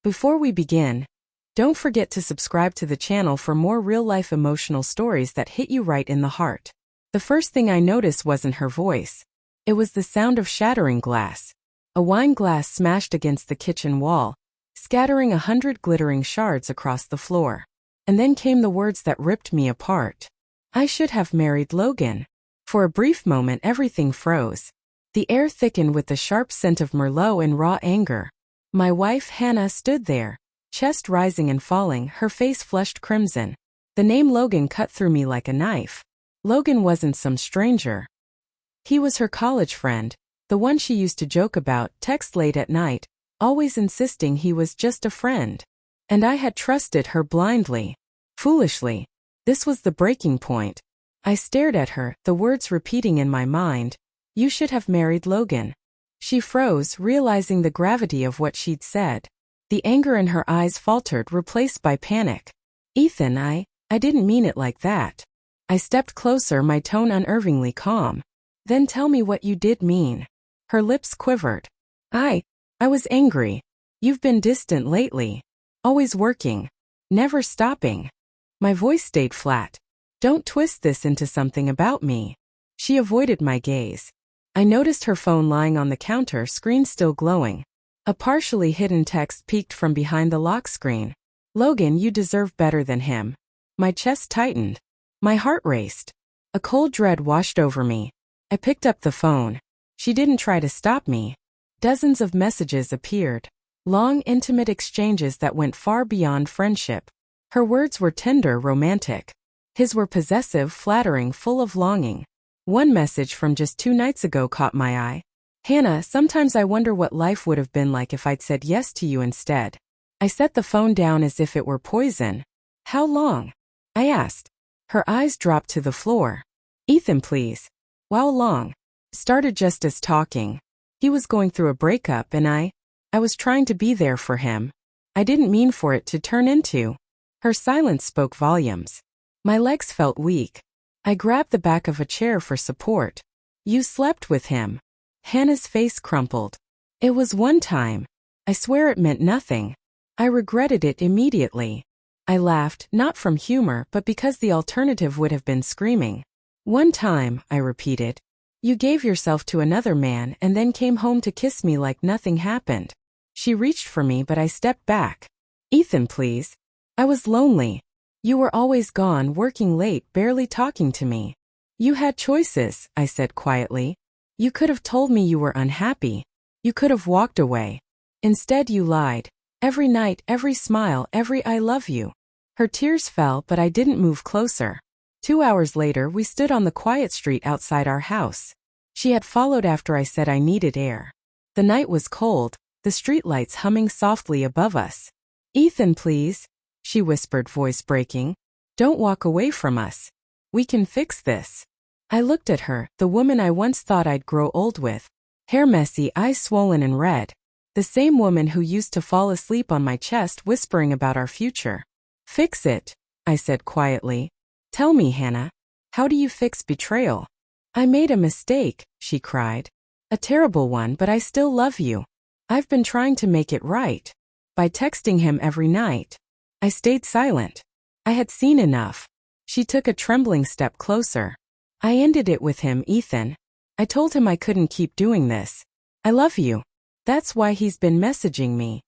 Before we begin, don't forget to subscribe to the channel for more real-life emotional stories that hit you right in the heart. The first thing I noticed wasn't her voice. It was the sound of shattering glass. A wine glass smashed against the kitchen wall, scattering 100 glittering shards across the floor. And then came the words that ripped me apart. I should have married Logan. For a brief moment everything froze. The air thickened with the sharp scent of Merlot and raw anger. My wife Hannah stood there, chest rising and falling, her face flushed crimson. The name Logan cut through me like a knife. Logan wasn't some stranger. He was her college friend, the one she used to joke about, text late at night, always insisting he was just a friend. And I had trusted her blindly. Foolishly. This was the breaking point. I stared at her, the words repeating in my mind. You should have married Logan. She froze, realizing the gravity of what she'd said. The anger in her eyes faltered, replaced by panic. Ethan, I didn't mean it like that. I stepped closer, my tone unnervingly calm. Then tell me what you did mean. Her lips quivered. I was angry. You've been distant lately. Always working. Never stopping. My voice stayed flat. Don't twist this into something about me. She avoided my gaze. I noticed her phone lying on the counter, screen still glowing. A partially hidden text peeked from behind the lock screen. Logan, you deserve better than him. My chest tightened. My heart raced. A cold dread washed over me. I picked up the phone. She didn't try to stop me. Dozens of messages appeared. Long, intimate exchanges that went far beyond friendship. Her words were tender, romantic. His were possessive, flattering, full of longing. One message from just 2 nights ago caught my eye. Hannah, sometimes I wonder what life would have been like if I'd said yes to you instead. I set the phone down as if it were poison. How long? I asked. Her eyes dropped to the floor. Ethan, please. How long? Started just as talking. He was going through a breakup and I was trying to be there for him. I didn't mean for it to turn into. Her silence spoke volumes. My legs felt weak. I grabbed the back of a chair for support. You slept with him. Hannah's face crumpled. It was one time. I swear it meant nothing. I regretted it immediately. I laughed, not from humor, but because the alternative would have been screaming. One time, I repeated. You gave yourself to another man and then came home to kiss me like nothing happened. She reached for me, but I stepped back. Ethan, please. I was lonely. You were always gone, working late, barely talking to me. You had choices, I said quietly. You could have told me you were unhappy. You could have walked away. Instead you lied. Every night, every smile, every I love you. Her tears fell, but I didn't move closer. 2 hours later we stood on the quiet street outside our house. She had followed after I said I needed air. The night was cold, the streetlights humming softly above us. Ethan, please. She whispered, voice breaking. Don't walk away from us. We can fix this. I looked at her, the woman I once thought I'd grow old with. Hair messy, eyes swollen and red. The same woman who used to fall asleep on my chest whispering about our future. Fix it, I said quietly. Tell me, Hannah. How do you fix betrayal? I made a mistake, she cried. A terrible one, but I still love you. I've been trying to make it right. By texting him every night. I stayed silent. I had seen enough. She took a trembling step closer. I ended it with him, Ethan. I told him I couldn't keep doing this. I love you. That's why he's been messaging me.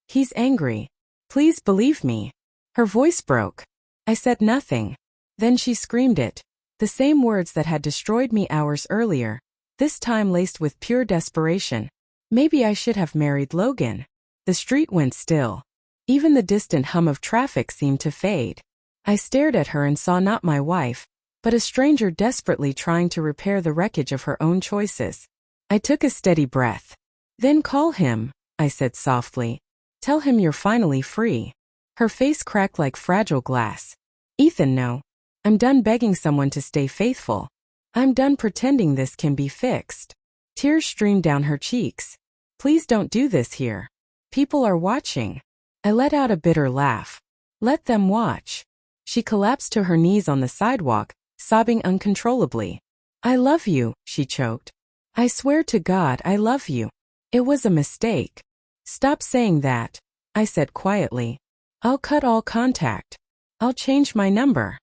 He's angry. Please believe me. Her voice broke. I said nothing. Then she screamed it. The same words that had destroyed me hours earlier, this time laced with pure desperation. Maybe I should have married Logan. The street went still. Even the distant hum of traffic seemed to fade. I stared at her and saw not my wife, but a stranger desperately trying to repair the wreckage of her own choices. I took a steady breath. Then call him, I said softly. Tell him you're finally free. Her face cracked like fragile glass. Ethan, no. I'm done begging someone to stay faithful. I'm done pretending this can be fixed. Tears streamed down her cheeks. Please don't do this here. People are watching. I let out a bitter laugh. Let them watch. She collapsed to her knees on the sidewalk, sobbing uncontrollably. I love you, she choked. I swear to God I love you. It was a mistake. Stop saying that. I said quietly. I'll cut all contact. I'll change my number.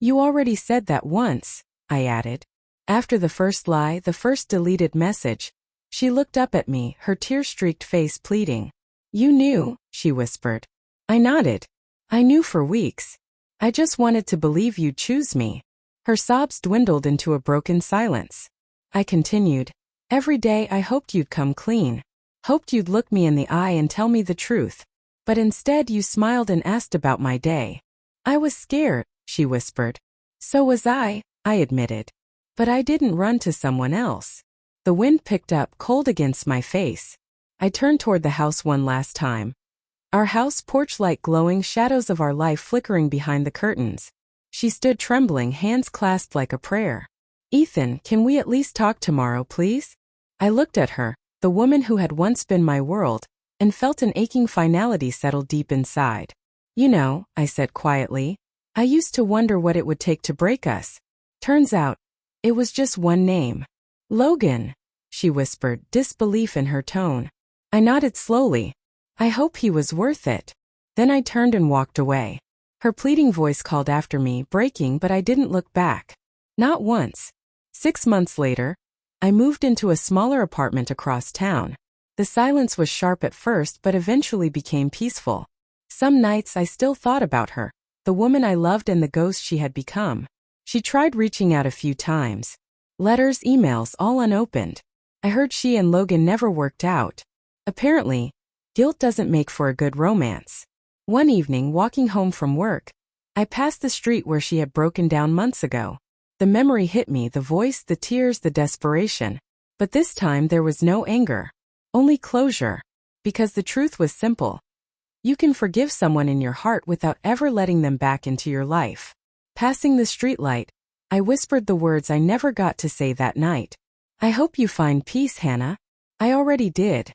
You already said that once, I added. After the first lie, the first deleted message, she looked up at me, her tear-streaked face pleading. You knew, she whispered. I nodded. I knew for weeks. I just wanted to believe you'd choose me. Her sobs dwindled into a broken silence. I continued. Every day I hoped you'd come clean. Hoped you'd look me in the eye and tell me the truth. But instead you smiled and asked about my day. I was scared, she whispered. So was I admitted. But I didn't run to someone else. The wind picked up cold against my face. I turned toward the house one last time. Our house porch light glowing, shadows of our life flickering behind the curtains. She stood trembling, hands clasped like a prayer. Ethan, can we at least talk tomorrow, please? I looked at her, the woman who had once been my world, and felt an aching finality settle deep inside. You know, I said quietly, I used to wonder what it would take to break us. Turns out, it was just one name. Logan, she whispered, disbelief in her tone. I nodded slowly. I hope he was worth it. Then I turned and walked away. Her pleading voice called after me, breaking, but I didn't look back. Not once. 6 months later, I moved into a smaller apartment across town. The silence was sharp at first but eventually became peaceful. Some nights I still thought about her, the woman I loved and the ghost she had become. She tried reaching out a few times. Letters, emails, all unopened. I heard she and Logan never worked out. Apparently, guilt doesn't make for a good romance. One evening, walking home from work, I passed the street where she had broken down months ago. The memory hit me, the voice, the tears, the desperation. But this time there was no anger. Only closure. Because the truth was simple. You can forgive someone in your heart without ever letting them back into your life. Passing the streetlight, I whispered the words I never got to say that night. I hope you find peace, Hannah. I already did.